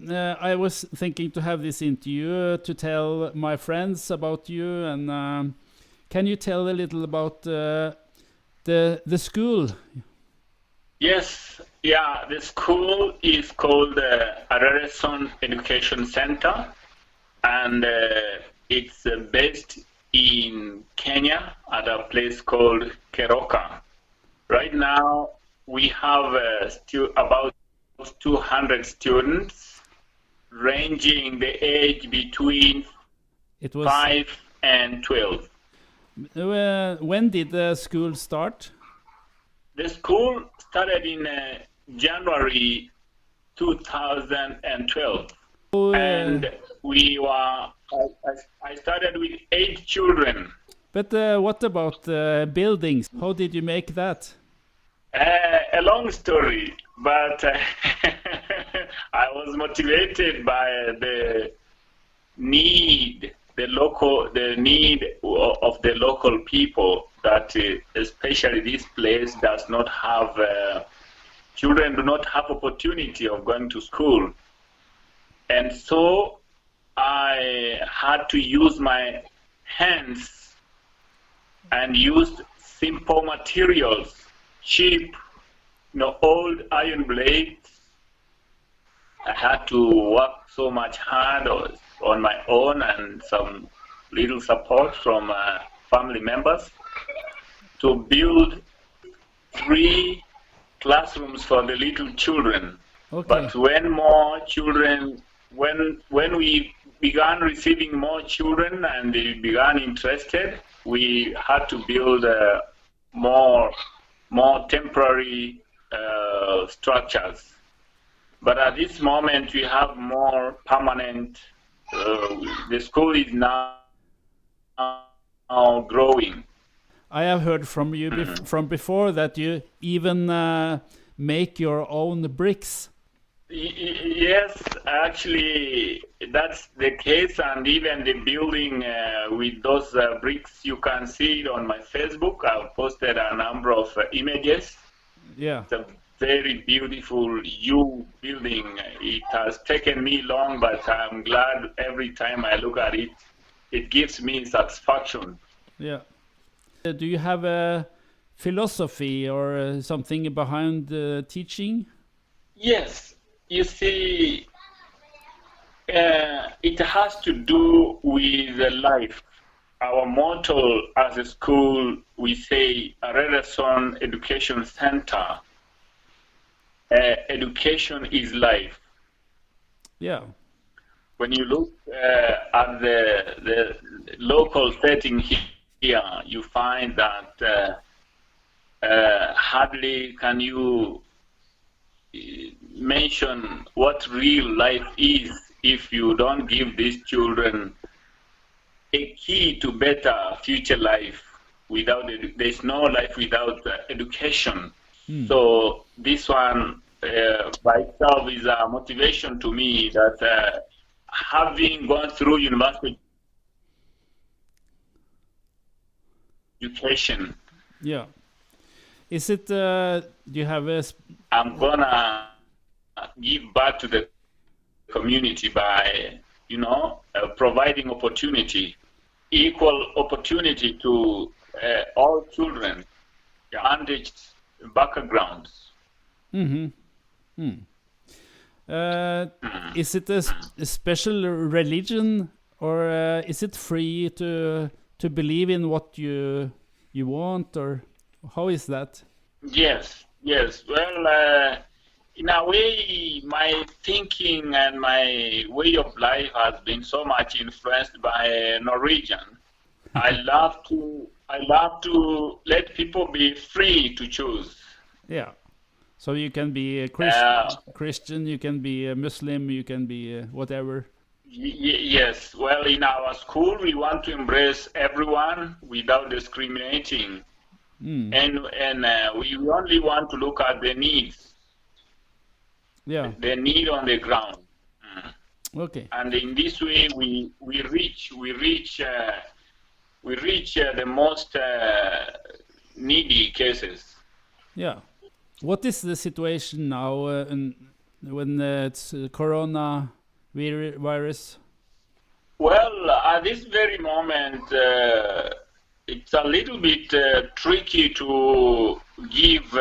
I was thinking to have this interview to tell my friends about you, and can you tell a little about the school? Yes, yeah, the school is called Arereson Education Center, and it's based in Kenya at a place called Keroka. Right now, we have about 200 students, ranging the age between It was 5 and 12. when did the school start? The school started in January 2012, Oh, and I started with 8 children. but what about the buildings? How did you make that? A long story, but I was motivated by the need, the need of the local people, that especially this place does not have, children do not have opportunity of going to school. And so I had to use my hands and used simple materials, cheap, old iron blades. I had to work so much hard on my own and some little support from family members to build 3 classrooms for the little children. Okay. But when we began receiving more children and they began interested, we had to build more temporary structures. But at this moment, we have more permanent. The school is now growing. I have heard from you from before that you even make your own bricks. Yes, actually, that's the case, and even the building with those bricks, you can see it on my Facebook. I've posted a number of images. Yeah. It's a very beautiful U building. It has taken me long, but I'm glad every time I look at it, it gives me satisfaction. Yeah. Do you have a philosophy or something behind teaching? Yes. You see, it has to do with life. Our motto as a school, we say Arereson Education Center. Education is life. Yeah. When you look at the local setting here, you find that hardly can you mention what real life is if you don't give these children a key to better future life. There's no life without education. So this one by itself is a motivation to me that having gone through university education. Yeah. Is it, do you have a... I'm gonna give back to the community by, providing opportunity, equal opportunity to all children, advantaged backgrounds. Mm-hmm. Is it a special religion, or is it free to believe in what you want, or how is that? Yes. Well, in a way, my thinking and my way of life has been so much influenced by Norwegian. I love to let people be free to choose. Yeah. So you can be a Christian, you can be a Muslim, you can be whatever. Yes. Well, in our school, we want to embrace everyone without discriminating. And we only want to look at the needs. Yeah. The need on the ground. Okay. And in this way, we reach the most needy cases. Yeah. What is the situation now when it's corona virus? Well, at this very moment, it's a little bit tricky to give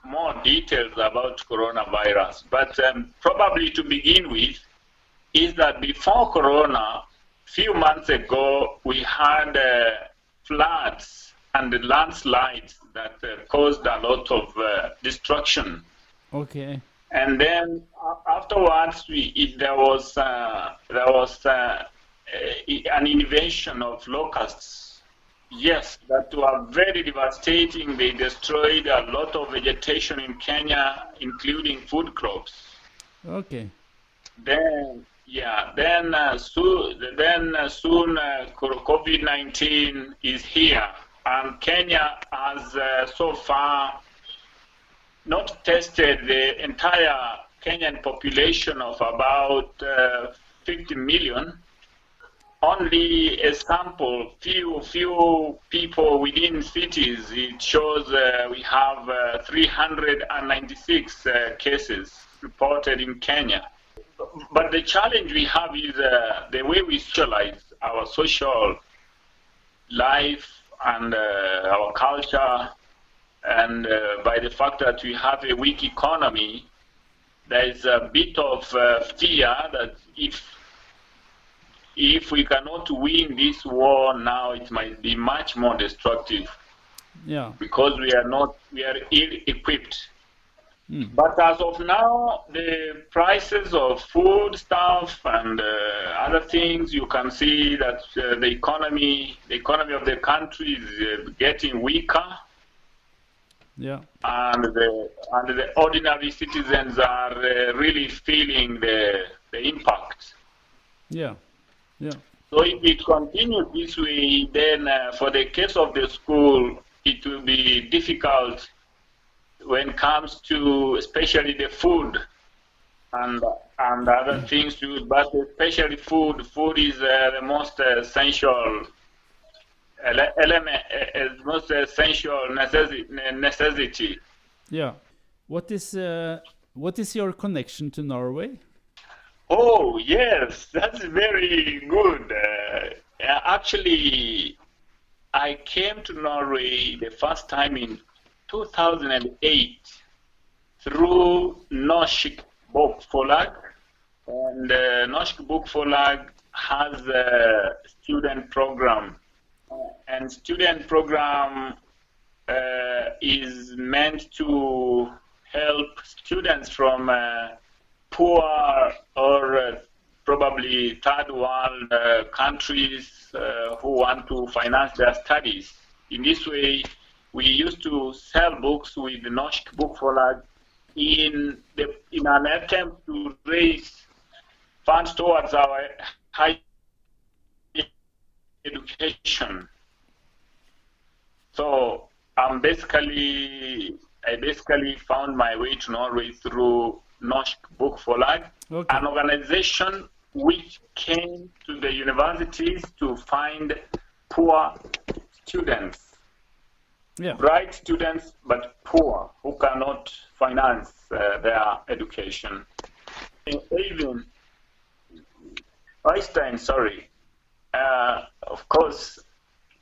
more details about coronavirus. But probably to begin with, is that before corona, few months ago, we had floods and landslides that caused a lot of destruction. Okay. And then afterwards, there was an invasion of locusts. Yes, that were very devastating. They destroyed a lot of vegetation in Kenya, including food crops. Okay. Then soon COVID-19 is here, and Kenya has so far not tested the entire Kenyan population of about 50 million. Only a sample, few people within cities. It shows we have 396 cases reported in Kenya. But the challenge we have is the way we socialize our social life and our culture, and by the fact that we have a weak economy, there is a bit of fear that if we cannot win this war now, it might be much more destructive. Yeah. Because we are ill-equipped. But as of now, the prices of food stuff and other things, you can see that the economy of the country is getting weaker. Yeah. And the ordinary citizens are really feeling the impact. Yeah. Yeah. So if it continues this way, then for the case of the school, it will be difficult when it comes to especially the food and other things too, but especially food. Food is the most essential element, most essential necessity. Yeah. What is your connection to Norway? Oh yes, that's very good. Actually, I came to Norway the first time in 2008 through Norsk Bokforlag, and Norsk Bokforlag has a student program, and student program is meant to help students from poor or probably third world countries who want to finance their studies. In this way, we used to sell books with the Norsk Bokforlag in an attempt to raise funds towards our higher education. So I basically found my way to Norway through Norsk Bokforlag, Okay. an organization which came to the universities to find poor students. Yeah. Bright students, but poor, who cannot finance their education. Even Einstein, of course,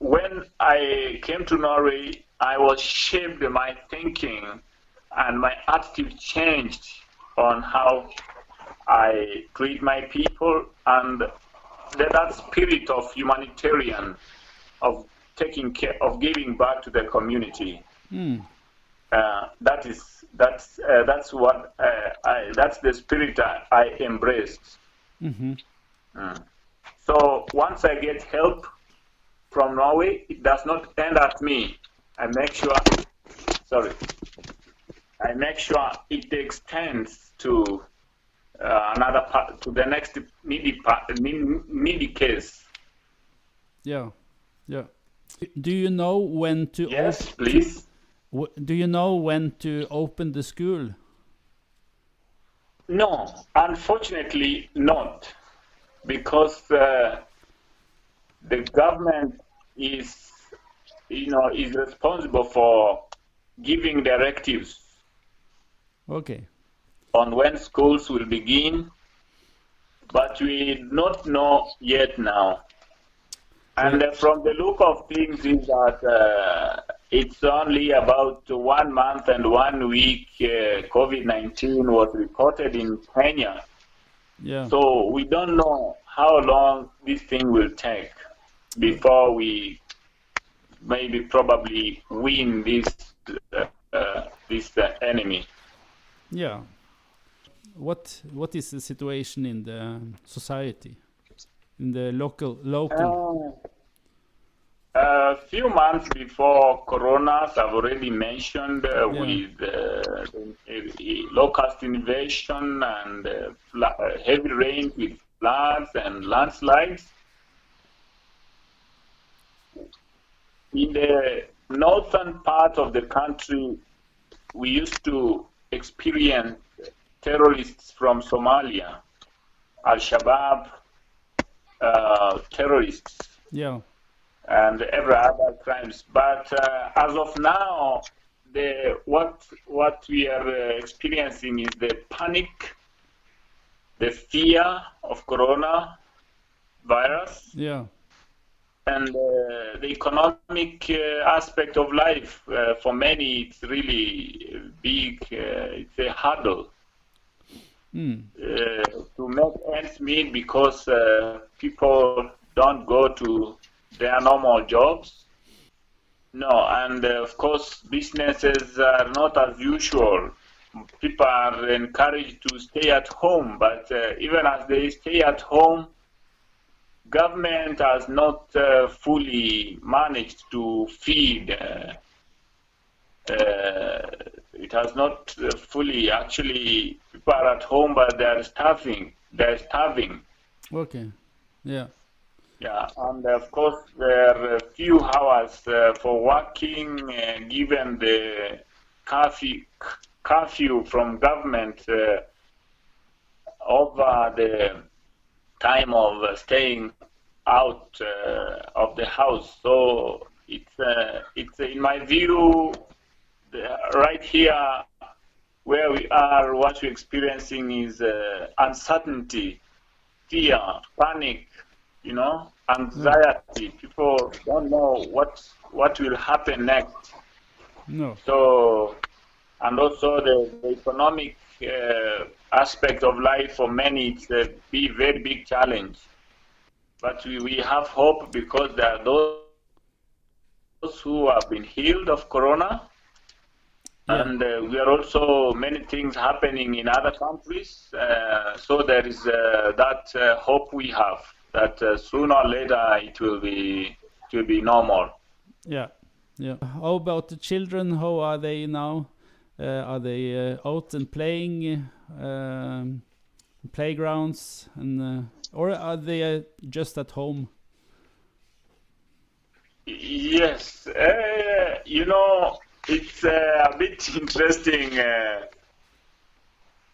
when I came to Norway, I was shaped my thinking and my attitude changed on how I treat my people, and that spirit of humanitarian, of taking care, of giving back to the community. That's the spirit I embraced. Mm-hmm. So once I get help from Norway, it does not end at me. I make sure it extends to another part, to the next needy case. Yeah. Yeah. Do you know when to Yes, please. Do you know when to open the school? No, unfortunately not, because the government is responsible for giving directives. Okay. on when schools will begin, but we do not know yet now. And from the look of things is that it's only about 1 month and 1 week COVID-19 was reported in Kenya. Yeah. So we don't know how long this thing will take before we probably win this enemy. Yeah. What is the situation in the society, in the local? A few months before Corona, I've already mentioned with locust invasion and heavy rain with floods and landslides. In the northern part of the country, we used to experience terrorists from Somalia, Al-Shabaab terrorists. Yeah. And every other crimes. But as of now, what we are experiencing is the panic, the fear of Corona virus, yeah, and the economic aspect of life. For many, it's really big. It's a hurdle to make ends meet because people don't go to their normal jobs. No, and of course, businesses are not as usual. People are encouraged to stay at home, but even as they stay at home, government has not fully managed to feed. It has not fully, actually, people are at home, but they are starving. They're starving. Okay, yeah. Yeah, and of course there are few hours for working, given the curfew from government over the time of staying out of the house. So it's in my view, right here where we are, what we're experiencing is uncertainty, fear, panic. Anxiety. People don't know what will happen next. No. So, and also the economic aspect of life for many, it's a very big challenge. But we have hope because there are those who have been healed of Corona. Yeah. And we are also many things happening in other countries. So there is that hope we have, that sooner or later it will be normal. Yeah, yeah. How about the children? How are they now? Are they out and playing playgrounds, and or are they just at home? Yes, it's a bit interesting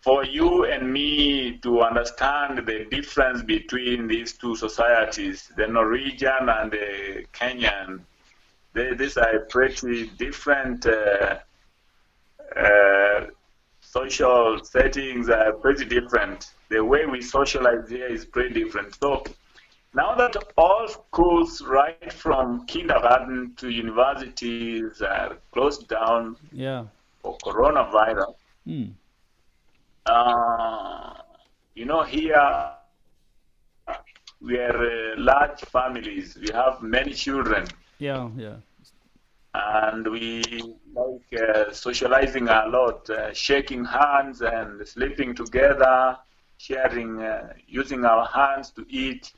for you and me to understand the difference between these two societies, the Norwegian and the Kenyan. These are pretty different social settings are pretty different. The way we socialize here is pretty different. So now that all schools, right from kindergarten to universities, are closed down for coronavirus, here we are large families. We have many children. Yeah, yeah. And we like socializing a lot, shaking hands and sleeping together, sharing, using our hands to eat.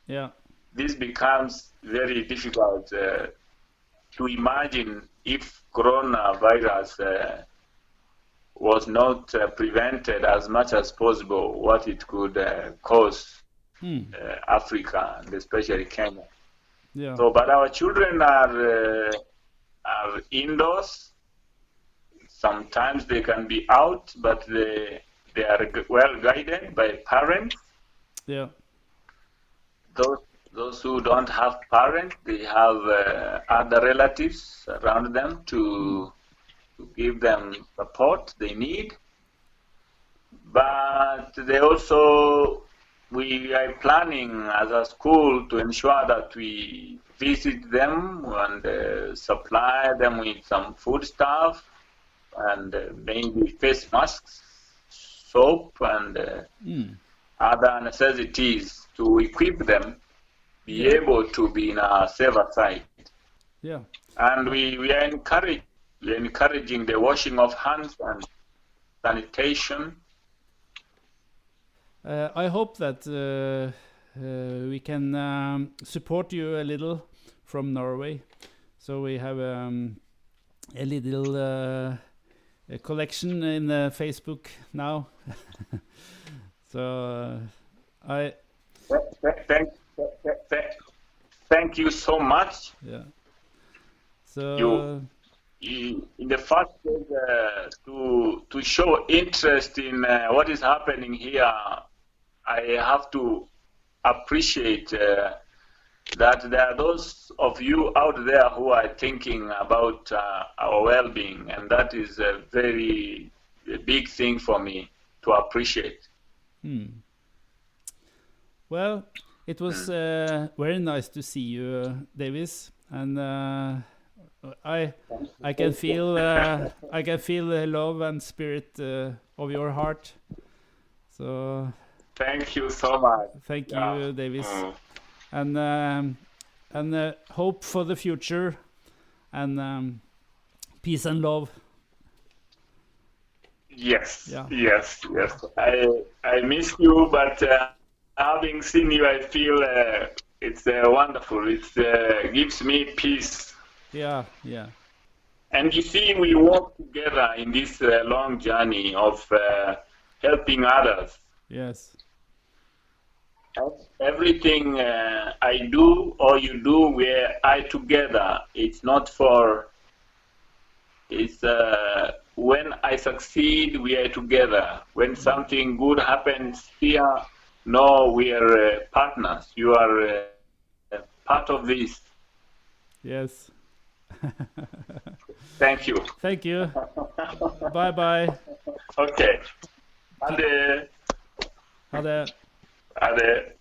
Yeah. This becomes very difficult to imagine if coronavirus was not prevented as much as possible, what it could cause Africa and especially Kenya. Yeah. So, but our children are indoors. Sometimes they can be out, but they are well guided by parents. Yeah. Those who don't have parents, they have other relatives around them to give them support they need. but they also, we are planning as a school to ensure that we visit them and supply them with some food stuff and maybe face masks, soap, and other necessities to equip them, be able to be in a safer side. Yeah. And we are encouraging the washing of hands and sanitation. I hope that we can support you a little from Norway. So we have a little a collection in Facebook now. So Thank you so much. Yeah. So in the first place, to show interest in what is happening here, I have to appreciate that there are those of you out there who are thinking about our well-being, and that is a very big thing for me to appreciate. Well, it was very nice to see you, Davis, and I can feel the love and spirit of your heart. So thank you so much. Thank you, Davis, and hope for the future, and peace and love. Yes, Yeah. yes. I miss you, but having seen you, I feel it's wonderful. It gives me peace. Yeah. And you see, we walk together in this long journey of helping others. Yes. Everything I do or you do, we're together. It's not for. It's when I succeed, we are together. When something good happens here, no, we are partners. You are part of this. Yes. Thank you. Thank you. Bye. Okay. Ha det. Ha det. Ha det.